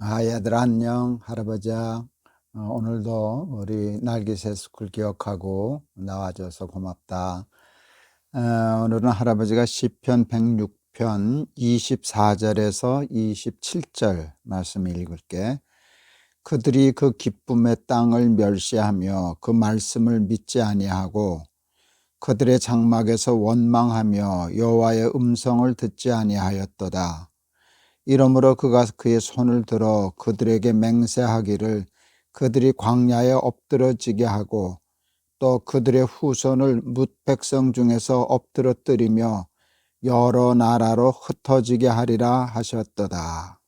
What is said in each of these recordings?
얘들아 안녕. 할아버지야. 오늘도 우리 날개새 스쿨 기억하고 나와줘서 고맙다. 오늘은 할아버지가 시편 106편 24절에서 27절 말씀을 읽을게. 그들이 그 기쁨의 땅을 멸시하며 그 말씀을 믿지 아니하고 그들의 장막에서 원망하며 여호와의 음성을 듣지 아니하였도다. 이러므로 그가 그의 손을 들어 그들에게 맹세하기를 그들이 광야에 엎드러지게 하고 또 그들의 후손을 뭇 백성 중에서 엎드러뜨리며 여러 나라로 흩어지게 하리라 하셨도다.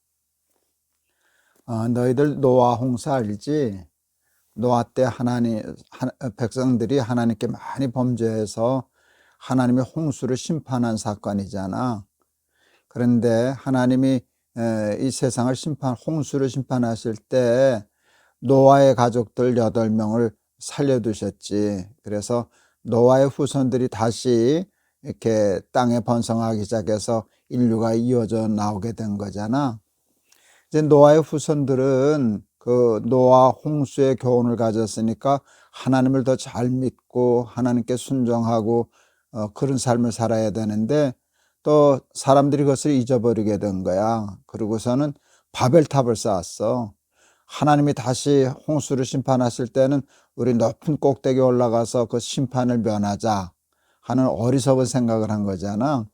너희들 노아 홍수 알지? 노아 때 백성들이 하나님께 많이 범죄해서 하나님이 홍수를 심판한 사건이잖아. 그런데 하나님이 이 세상을 홍수를 심판하실 때 노아의 가족들 8명을 살려두셨지. 그래서 노아의 후손들이 다시 이렇게 땅에 번성하기 시작해서 인류가 이어져 나오게 된 거잖아. 이제 노아의 후손들은 그 노아 홍수의 교훈을 가졌으니까 하나님을 더 잘 믿고 하나님께 순종하고 그런 삶을 살아야 되는데 또 사람들이 그것을 잊어버리게 된 거야. 그러고서는 바벨탑을 쌓았어. 하나님이 다시 홍수를 심판하실 때는 우리 높은 꼭대기에 올라가서 그 심판을 면하자 하는 어리석은 생각을 한 거잖아.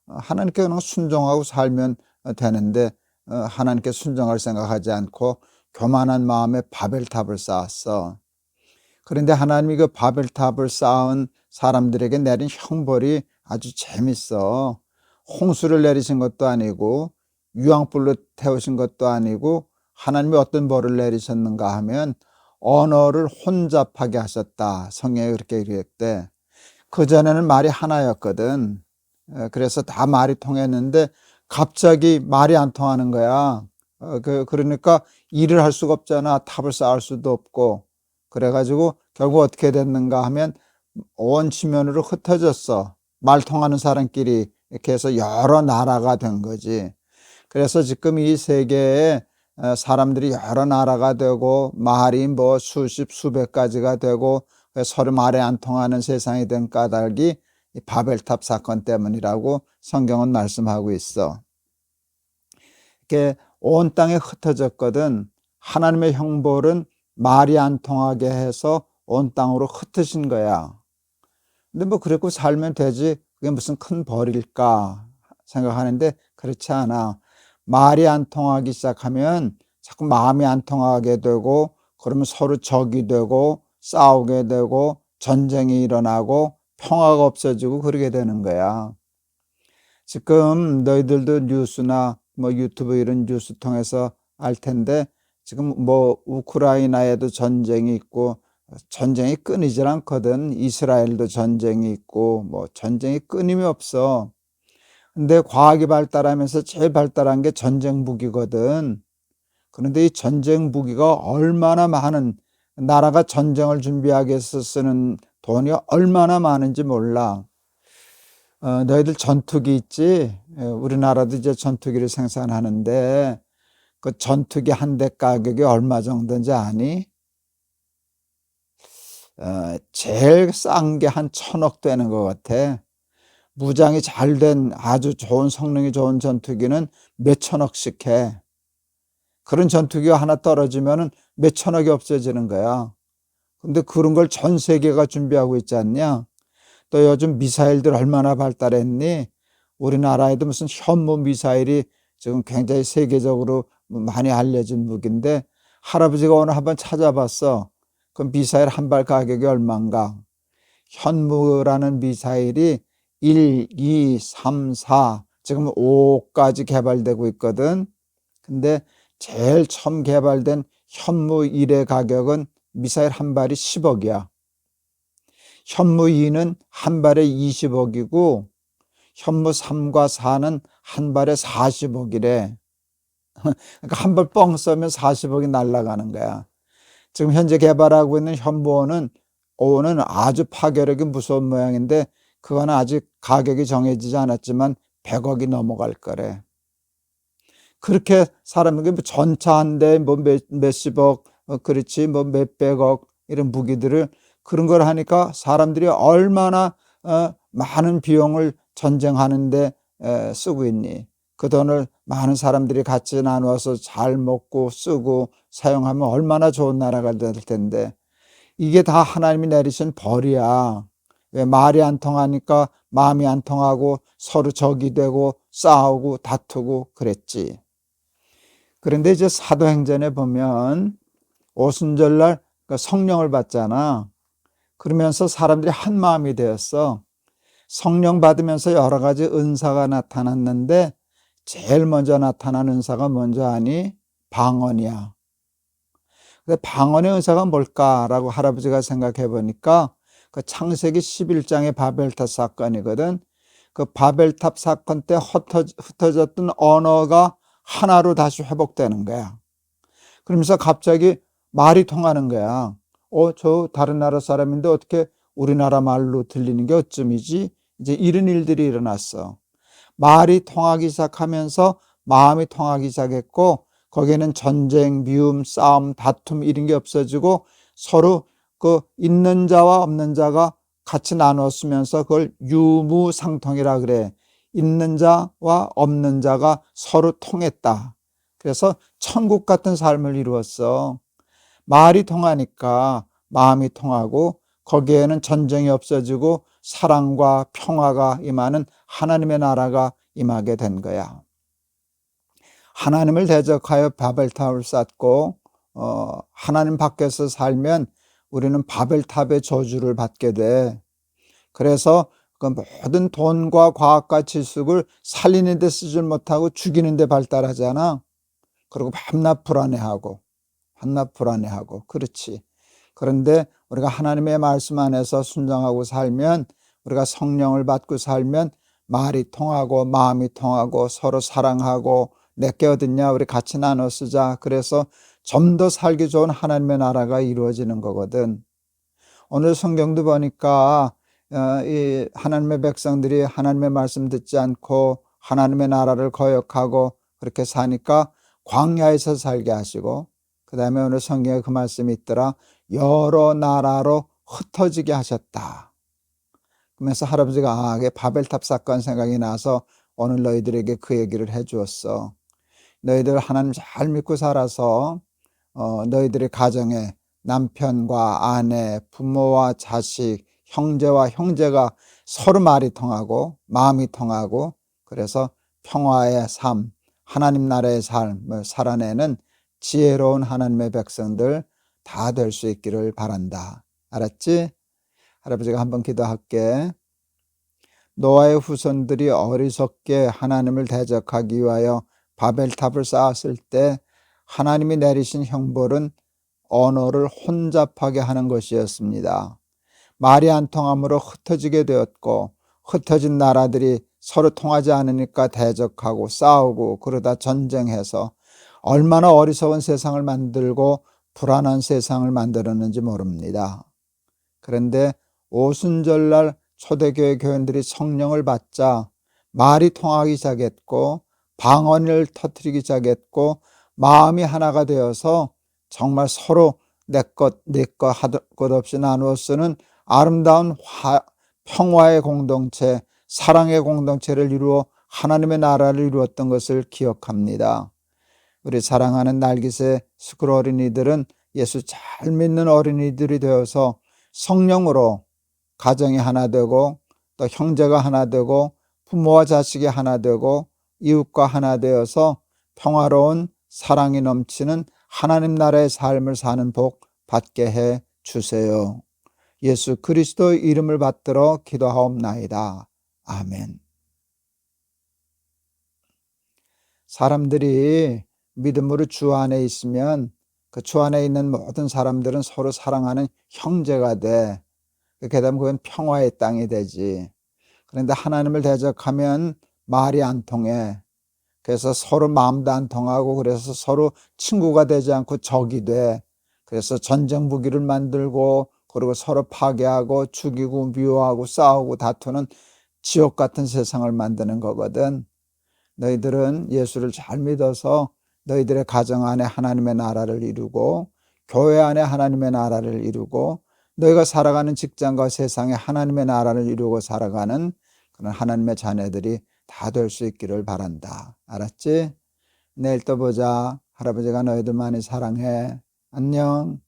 하나님께 그냥 순종하고 살면 되는데 하나님께 순종할 생각하지 않고 교만한 마음에 바벨탑을 쌓았어. 그런데 하나님이 그 바벨탑을 쌓은 사람들에게 내린 형벌이 아주 재밌어. 홍수를 내리신 것도 아니고 유황불로 태우신 것도 아니고 하나님이 어떤 벌을 내리셨는가 하면 언어를 혼잡하게 하셨다. 성경에 그렇게 이랬대. 그전에는 말이 하나였거든. 그래서 다 말이 통했는데 갑자기 말이 안 통하는 거야. 그러니까 일을 할 수가 없잖아. 탑을 쌓을 수도 없고. 그래가지고 결국 어떻게 됐는가 하면 온 지면으로 흩어졌어. 말 통하는 사람끼리 이렇게 해서 여러 나라가 된 거지. 그래서 지금 이 세계에 사람들이 여러 나라가 되고 말이 뭐 수십 수백 가지가 되고 서로 말이 안 통하는 세상이 된 까닭이 이 바벨탑 사건 때문이라고 성경은 말씀하고 있어. 이렇게 온 땅에 흩어졌거든. 하나님의 형벌은 말이 안 통하게 해서 온 땅으로 흩으신 거야. 근데 뭐 그렇고 살면 되지 그게 무슨 큰 벌일까 생각하는데 그렇지 않아. 말이 안 통하기 시작하면 자꾸 마음이 안 통하게 되고 그러면 서로 적이 되고 싸우게 되고 전쟁이 일어나고 평화가 없어지고 그러게 되는 거야. 지금 너희들도 뉴스나 뭐 유튜브 이런 뉴스 통해서 알 텐데 지금 뭐 우크라이나에도 전쟁이 있고 전쟁이 끊이질 않거든. 이스라엘도 전쟁이 있고 뭐 전쟁이 끊임이 없어. 근데 과학이 발달하면서 제일 발달한 게 전쟁 무기거든. 그런데 이 전쟁 무기가 얼마나 많은 나라가 전쟁을 준비하기 위해서 쓰는 돈이 얼마나 많은지 몰라. 너희들 전투기 있지? 우리나라도 이제 전투기를 생산하는데 그 전투기 한 대 가격이 얼마 정도인지 아니? 제일 싼 게 한 1,000억 되는 것 같아. 무장이 잘 된 아주 좋은 성능이 좋은 전투기는 몇 천억씩 해. 그런 전투기가 하나 떨어지면은 몇 천억이 없어지는 거야. 근데 그런 걸 전 세계가 준비하고 있지 않냐? 또 요즘 미사일들 얼마나 발달했니? 우리나라에도 무슨 현무 미사일이 지금 굉장히 세계적으로 많이 알려진 무기인데 할아버지가 오늘 한번 찾아봤어. 그 미사일 한 발 가격이 얼마인가? 현무라는 미사일이 1, 2, 3, 4 지금 5까지 개발되고 있거든. 근데 제일 처음 개발된 현무 1의 가격은 미사일 한 발이 10억이야. 현무 2는 한 발에 20억이고 현무 3과 4는 한 발에 40억이래. 그러니까 한 발 뻥 쏘면 40억이 날아가는 거야. 지금 현재 개발하고 있는 현무 5는 아주 파괴력이 무서운 모양인데 그거는 아직 가격이 정해지지 않았지만 100억이 넘어갈 거래. 그렇게 사람에게 뭐 전차 한 대, 뭐 몇십억, 그렇지, 뭐 몇백억, 이런 무기들을 그런 걸 하니까 사람들이 얼마나 많은 비용을 전쟁하는데 쓰고 있니? 그 돈을 많은 사람들이 같이 나누어서 잘 먹고 쓰고 사용하면 얼마나 좋은 나라가 될 텐데, 이게 다 하나님이 내리신 벌이야. 왜 말이 안 통하니까 마음이 안 통하고 서로 적이 되고 싸우고 다투고 그랬지. 그런데 이제 사도행전에 보면 오순절날 성령을 받잖아. 그러면서 사람들이 한 마음이 되었어. 성령 받으면서 여러 가지 은사가 나타났는데 제일 먼저 나타난 은사가 뭔지 아니? 방언이야. 근데 방언의 은사가 뭘까라고 할아버지가 생각해 보니까 그 창세기 11장의 바벨탑 사건이거든. 그 바벨탑 사건 때 흩어졌던 언어가 하나로 다시 회복되는 거야. 그러면서 갑자기 말이 통하는 거야. 저 다른 나라 사람인데 어떻게 우리나라 말로 들리는 게 어쩜이지? 이제 이런 일들이 일어났어. 말이 통하기 시작하면서 마음이 통하기 시작했고, 거기에는 전쟁, 미움, 싸움, 다툼 이런 게 없어지고 서로 그 있는 자와 없는 자가 같이 나눠 쓰면서 그걸 유무상통이라 그래. 있는 자와 없는 자가 서로 통했다. 그래서 천국 같은 삶을 이루었어. 말이 통하니까 마음이 통하고 거기에는 전쟁이 없어지고 사랑과 평화가 임하는 하나님의 나라가 임하게 된 거야. 하나님을 대적하여 바벨탑을 쌓고 하나님 밖에서 살면 우리는 바벨탑의 저주를 받게 돼. 그래서 그 모든 돈과 과학과 지식을 살리는 데 쓰지 못하고 죽이는 데 발달하잖아. 그리고 밤낮 불안해하고 그렇지. 그런데 우리가 하나님의 말씀 안에서 순종하고 살면, 우리가 성령을 받고 살면 말이 통하고 마음이 통하고 서로 사랑하고 내게 어딨냐 우리 같이 나눠 쓰자. 그래서 좀 더 살기 좋은 하나님의 나라가 이루어지는 거거든. 오늘 성경도 보니까 이 하나님의 백성들이 하나님의 말씀 듣지 않고 하나님의 나라를 거역하고 그렇게 사니까 광야에서 살게 하시고, 그 다음에 오늘 성경에 그 말씀이 있더라. 여러 나라로 흩어지게 하셨다. 그러면서 할아버지가 바벨탑 사건 생각이 나서 오늘 너희들에게 그 얘기를 해 주었어. 너희들 하나님 잘 믿고 살아서 너희들의 가정에 남편과 아내, 부모와 자식, 형제와 형제가 서로 말이 통하고 마음이 통하고, 그래서 평화의 삶, 하나님 나라의 삶을 살아내는 지혜로운 하나님의 백성들 다 될 수 있기를 바란다. 알았지? 할아버지가 한번 기도할게. 노아의 후손들이 어리석게 하나님을 대적하기 위하여 바벨탑을 쌓았을 때 하나님이 내리신 형벌은 언어를 혼잡하게 하는 것이었습니다. 말이 안 통함으로 흩어지게 되었고, 흩어진 나라들이 서로 통하지 않으니까 대적하고 싸우고 그러다 전쟁해서 얼마나 어리석은 세상을 만들고 불안한 세상을 만들었는지 모릅니다. 그런데 오순절날 초대교회 교인들이 성령을 받자 말이 통하기 시작했고 방언을 터뜨리기 시작했고 마음이 하나가 되어서 정말 서로 내 것 할 것 없이 나누어 쓰는 아름다운 평화의 공동체, 사랑의 공동체를 이루어 하나님의 나라를 이루었던 것을 기억합니다. 우리 사랑하는 날깃의 스쿨 어린이들은 예수 잘 믿는 어린이들이 되어서 성령으로 가정이 하나 되고 또 형제가 하나 되고 부모와 자식이 하나 되고 이웃과 하나 되어서 평화로운 사랑이 넘치는 하나님 나라의 삶을 사는 복 받게 해 주세요. 예수 그리스도의 이름을 받들어 기도하옵나이다. 아멘. 사람들이 믿음으로 주 안에 있으면 그 주 안에 있는 모든 사람들은 서로 사랑하는 형제가 돼. 그렇게 되면 그건 평화의 땅이 되지. 그런데 하나님을 대적하면 말이 안 통해. 그래서 서로 마음도 안 통하고 그래서 서로 친구가 되지 않고 적이 돼. 그래서 전쟁 무기를 만들고 그리고 서로 파괴하고 죽이고 미워하고 싸우고 다투는 지옥 같은 세상을 만드는 거거든. 너희들은 예수를 잘 믿어서 너희들의 가정 안에 하나님의 나라를 이루고 교회 안에 하나님의 나라를 이루고 너희가 살아가는 직장과 세상에 하나님의 나라를 이루고 살아가는 그런 하나님의 자녀들이 다 될 수 있기를 바란다. 알았지? 내일 또 보자. 할아버지가 너희들 많이 사랑해. 안녕.